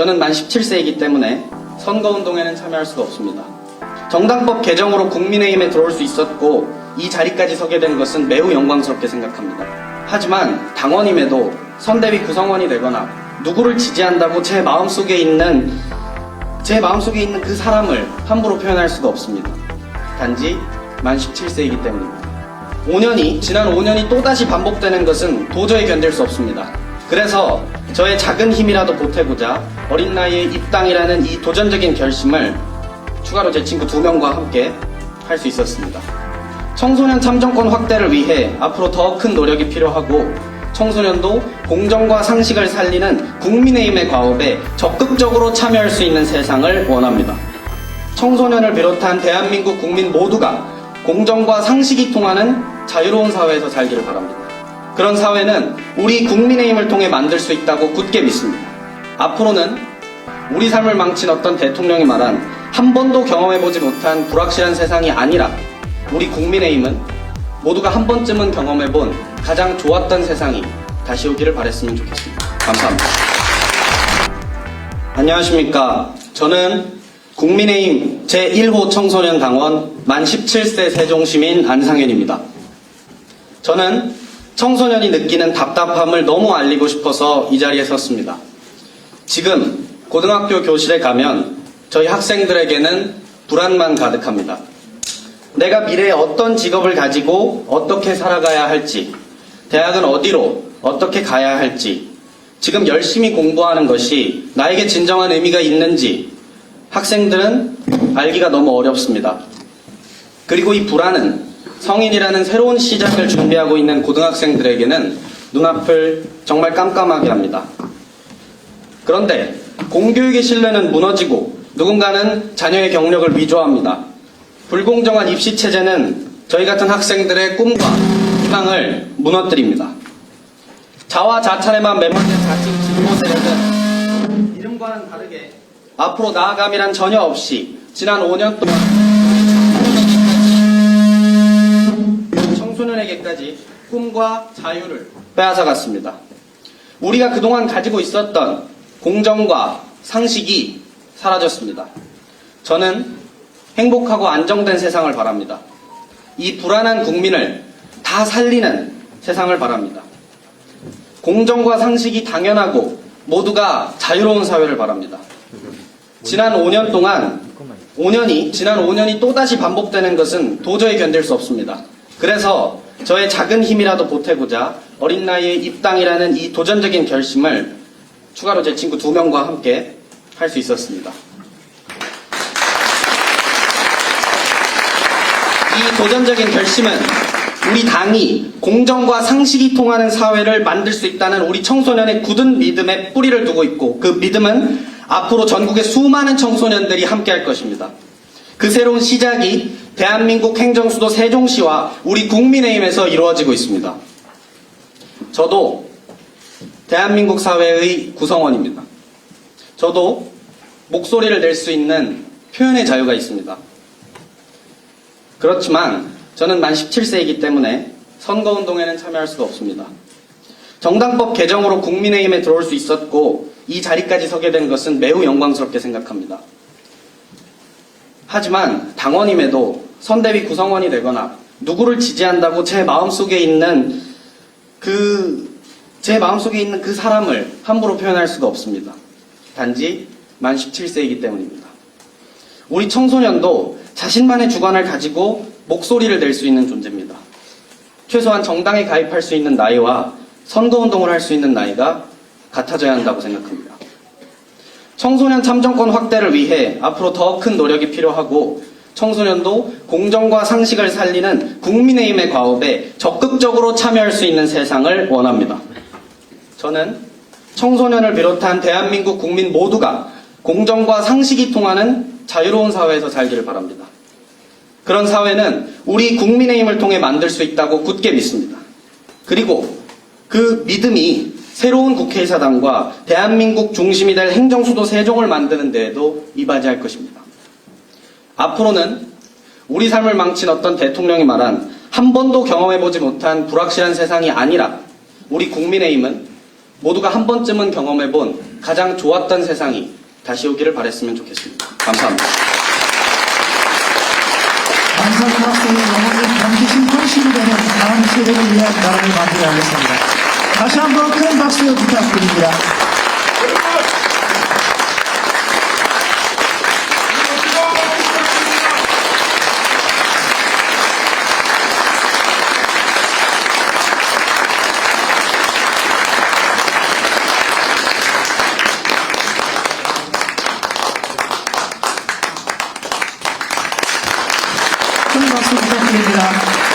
저는 만 17세이기 때문에 선거운동에는 참여할 수가 없습니다. 정당법 개정으로 국민의힘에 들어올 수 있었고 이 자리까지 서게 된 것은 매우 영광스럽게 생각합니다. 하지만 당원임에도 선대위 구성원이 되거나 누구를 지지한다고 제 마음속에 있는 그 사람을 함부로 표현할 수가 없습니다. 단지 만 17세이기 때문입니다. 지난 5년이 또다시 반복되는 것은 도저히 견딜 수 없습니다. 그래서 저의 작은 힘이라도 보태고자 어린 나이에 입당이라는 이 도전적인 결심을 추가로 제 친구 2명과 함께 할 수 있었습니다. 청소년 참정권 확대를 위해 앞으로 더 큰 노력이 필요하고 청소년도 공정과 상식을 살리는 국민의힘의 과업에 적극적으로 참여할 수 있는 세상을 원합니다. 청소년을 비롯한 대한민국 국민 모두가 공정과 상식이 통하는 자유로운 사회에서 살기를 바랍니다. 그런 사회는 우리 국민의힘을 통해 만들 수 있다고 굳게 믿습니다. 앞으로는 우리 삶을 망친 어떤 대통령이 말한 한 번도 경험해보지 못한 불확실한 세상이 아니라 우리 국민의힘은 모두가 한 번쯤은 경험해본 가장 좋았던 세상이 다시 오기를 바랬으면 좋겠습니다. 감사합니다. 안녕하십니까. 저는 국민의힘 제1호 청소년 당원 만 17세 세종시민 안상현입니다. 저는 청소년이 느끼는 답답함을 너무 알리고 싶어서 이 자리에 섰습니다. 지금 고등학교 교실에 가면 저희 학생들에게는 불안만 가득합니다. 내가 미래에 어떤 직업을 가지고 어떻게 살아가야 할지, 대학은 어디로 어떻게 가야 할지, 지금 열심히 공부하는 것이 나에게 진정한 의미가 있는지 학생들은 알기가 너무 어렵습니다. 그리고 이 불안은 성인이라는 새로운 시작을 준비하고 있는 고등학생들에게는 눈앞을 정말 깜깜하게 합니다. 그런데 공교육의 신뢰는 무너지고 누군가는 자녀의 경력을 위조합니다. 불공정한 입시 체제는 저희 같은 학생들의 꿈과 희망을 무너뜨립니다. 자화자찬에만 매몰된 자칭 진보 세력은 이름과는 다르게 앞으로 나아감이란 전혀 없이 지난 5년 동안 청소년에게까지 꿈과 자유를 빼앗아갔습니다. 우리가 그동안 가지고 있었던 공정과 상식이 사라졌습니다. 저는 행복하고 안정된 세상을 바랍니다. 이 불안한 국민을 다 살리는 세상을 바랍니다. 공정과 상식이 당연하고 모두가 자유로운 사회를 바랍니다. 지난 5년이 또다시 반복되는 것은 도저히 견딜 수 없습니다. 그래서 저의 작은 힘이라도 보태고자 어린 나이에 입당이라는 이 도전적인 결심을 추가로 제 친구 2명과 함께 할 수 있었습니다. 이 도전적인 결심은 우리 당이 공정과 상식이 통하는 사회를 만들 수 있다는 우리 청소년의 굳은 믿음에 뿌리를 두고 있고 그 믿음은 앞으로 전국의 수많은 청소년들이 함께할 것입니다. 그 새로운 시작이 대한민국 행정수도 세종시와 우리 국민의힘에서 이루어지고 있습니다. 저도 대한민국 사회의 구성원입니다. 저도 목소리를 낼 수 있는 표현의 자유가 있습니다. 그렇지만 저는 만 17세이기 때문에 선거운동에는 참여할 수가 없습니다. 정당법 개정으로 국민의힘에 들어올 수 있었고 이 자리까지 서게 된 것은 매우 영광스럽게 생각합니다. 하지만 당원임에도 선대위 구성원이 되거나 누구를 지지한다고 제 마음속에 있는 그 사람을 함부로 표현할 수가 없습니다. 단지 만 17세이기 때문입니다. 우리 청소년도 자신만의 주관을 가지고 목소리를 낼 수 있는 존재입니다. 최소한 정당에 가입할 수 있는 나이와 선거운동을 할 수 있는 나이가 같아져야 한다고 생각합니다. 청소년 참정권 확대를 위해 앞으로 더 큰 노력이 필요하고 청소년도 공정과 상식을 살리는 국민의힘의 과업에 적극적으로 참여할 수 있는 세상을 원합니다. 저는 청소년을 비롯한 대한민국 국민 모두가 공정과 상식이 통하는 자유로운 사회에서 살기를 바랍니다. 그런 사회는 우리 국민의힘을 통해 만들 수 있다고 굳게 믿습니다. 그리고 그 믿음이 새로운 국회의사당과 대한민국 중심이 될 행정수도 세종을 만드는 데에도 이바지할 것입니다. 앞으로는 우리 삶을 망친 어떤 대통령이 말한 한 번도 경험해보지 못한 불확실한 세상이 아니라 우리 국민의힘은 모두가 한 번쯤은 경험해본 가장 좋았던 세상이 다시 오기를 바랬으면 좋겠습니다. 감사합니다. 감사합니다. 박사님, 어머니 반드시 현실이 되는 다음 세대를 위한 나라를 만들어야 하겠습니다. 다시 한번 큰 박수 부탁드립니다. 큰 박수 부탁드립니다.